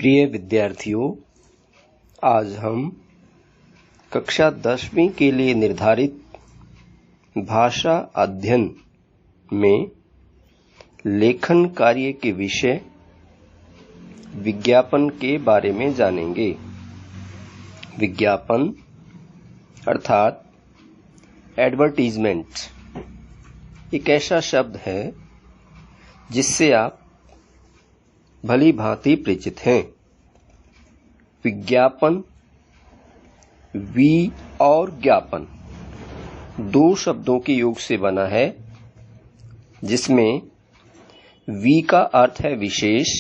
प्रिय विद्यार्थियों, आज हम कक्षा 10वीं के लिए निर्धारित भाषा अध्ययन में लेखन कार्य के विषय विज्ञापन के बारे में जानेंगे। विज्ञापन अर्थात एडवर्टीजमेंट एक ऐसा शब्द है जिससे आप भली भांति परिचित हैं। विज्ञापन वि और ज्ञापन दो शब्दों के योग से बना है, जिसमें वि का अर्थ है विशेष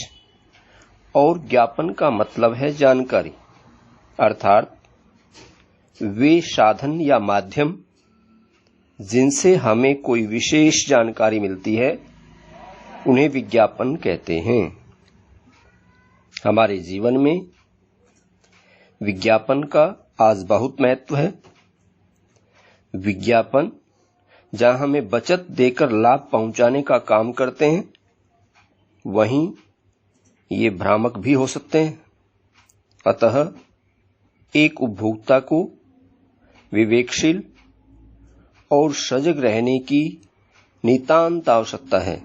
और ज्ञापन का मतलब है जानकारी, अर्थात वे साधन या माध्यम जिनसे हमें कोई विशेष जानकारी मिलती है उन्हें विज्ञापन कहते हैं। हमारे जीवन में विज्ञापन का आज बहुत महत्व है। विज्ञापन जहां हमें बचत देकर लाभ पहुंचाने का काम करते हैं, वहीं ये भ्रामक भी हो सकते हैं। अतः एक उपभोक्ता को विवेकशील और सजग रहने की नितांत आवश्यकता है,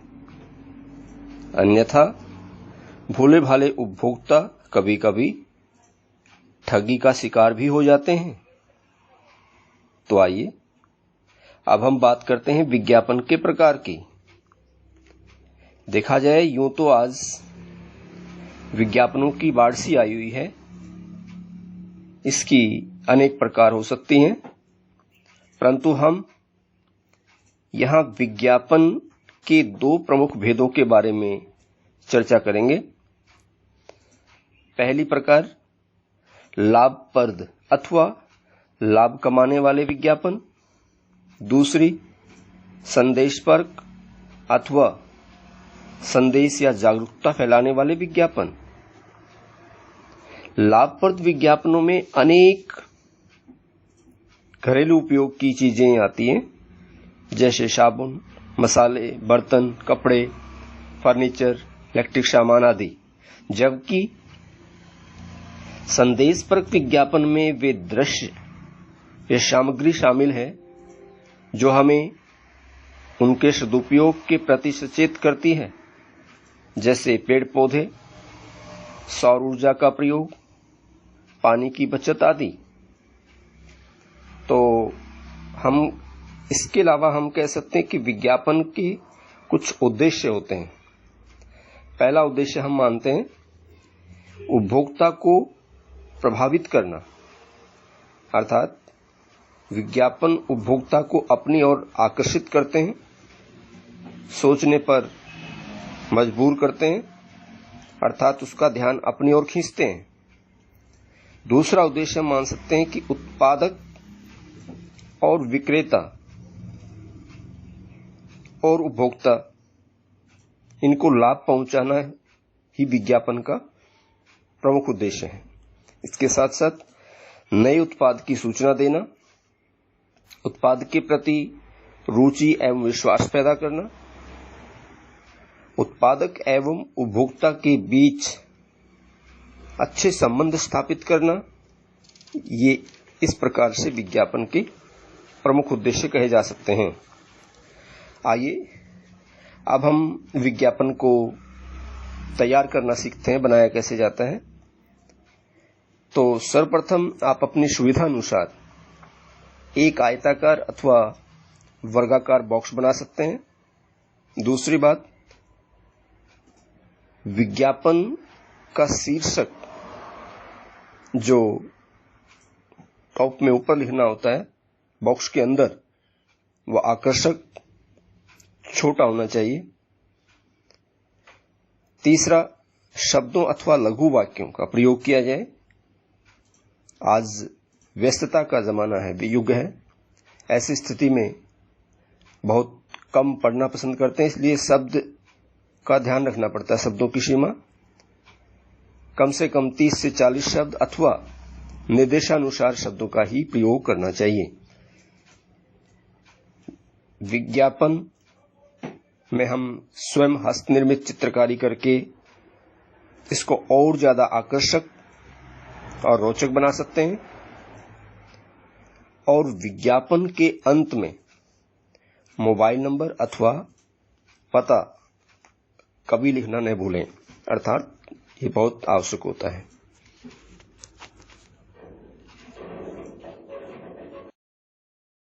अन्यथा भोले भाले उपभोक्ता कभी कभी ठगी का शिकार भी हो जाते हैं। तो आइए अब हम बात करते हैं विज्ञापन के प्रकार की। देखा जाए यूं तो आज विज्ञापनों की बाढ़ सी आई हुई है। इसकी अनेक प्रकार हो सकती हैं, परंतु हम यहां विज्ञापन के दो प्रमुख भेदों के बारे में चर्चा करेंगे। पहली प्रकार लाभप्रद अथवा लाभ कमाने वाले विज्ञापन, दूसरी संदेशपरक अथवा संदेश या जागरूकता फैलाने वाले विज्ञापन। लाभप्रद विज्ञापनों में अनेक घरेलू उपयोग की चीजें आती हैं, जैसे साबुन, मसाले, बर्तन, कपड़े, फर्नीचर, इलेक्ट्रिक सामान आदि। जबकि संदेशपरक विज्ञापन में वे दृश्य या सामग्री शामिल है जो हमें उनके सदुपयोग के प्रति सचेत करती है, जैसे पेड़ पौधे, सौर ऊर्जा का प्रयोग, पानी की बचत आदि। तो हम इसके अलावा हम कह सकते हैं कि विज्ञापन के कुछ उद्देश्य होते हैं। पहला उद्देश्य हम मानते हैं उपभोक्ता को प्रभावित करना, अर्थात विज्ञापन उपभोक्ता को अपनी ओर आकर्षित करते हैं, सोचने पर मजबूर करते हैं, अर्थात उसका ध्यान अपनी ओर खींचते हैं। दूसरा उद्देश्य हम मान सकते हैं कि उत्पादक और विक्रेता और उपभोक्ता इनको लाभ पहुंचाना ही विज्ञापन का प्रमुख उद्देश्य है। इसके साथ साथ नए उत्पाद की सूचना देना, उत्पाद के प्रति रुचि एवं विश्वास पैदा करना, उत्पादक एवं उपभोक्ता के बीच अच्छे संबंध स्थापित करना, ये इस प्रकार से विज्ञापन के प्रमुख उद्देश्य कहे जा सकते हैं। आइए अब हम विज्ञापन को तैयार करना सीखते हैं, बनाया कैसे जाता है। तो सर्वप्रथम आप अपनी सुविधा अनुसार एक आयताकार अथवा वर्गाकार बॉक्स बना सकते हैं। दूसरी बात, विज्ञापन का शीर्षक जो टॉप में ऊपर लिखना होता है बॉक्स के अंदर, वह आकर्षक छोटा होना चाहिए। तीसरा, शब्दों अथवा लघु वाक्यों का प्रयोग किया जाए। आज व्यस्तता का जमाना है, युग है। ऐसी स्थिति में बहुत कम पढ़ना पसंद करते हैं, इसलिए शब्द का ध्यान रखना पड़ता है। शब्दों की सीमा कम से कम 30 से 40 शब्द अथवा निर्देशानुसार शब्दों का ही प्रयोग करना चाहिए। विज्ञापन में हम स्वयं हस्त निर्मित चित्रकारी करके इसको और ज्यादा आकर्षक और रोचक बना सकते हैं। और विज्ञापन के अंत में मोबाइल नंबर अथवा पता कभी लिखना न भूलें, अर्थात ये बहुत आवश्यक होता है।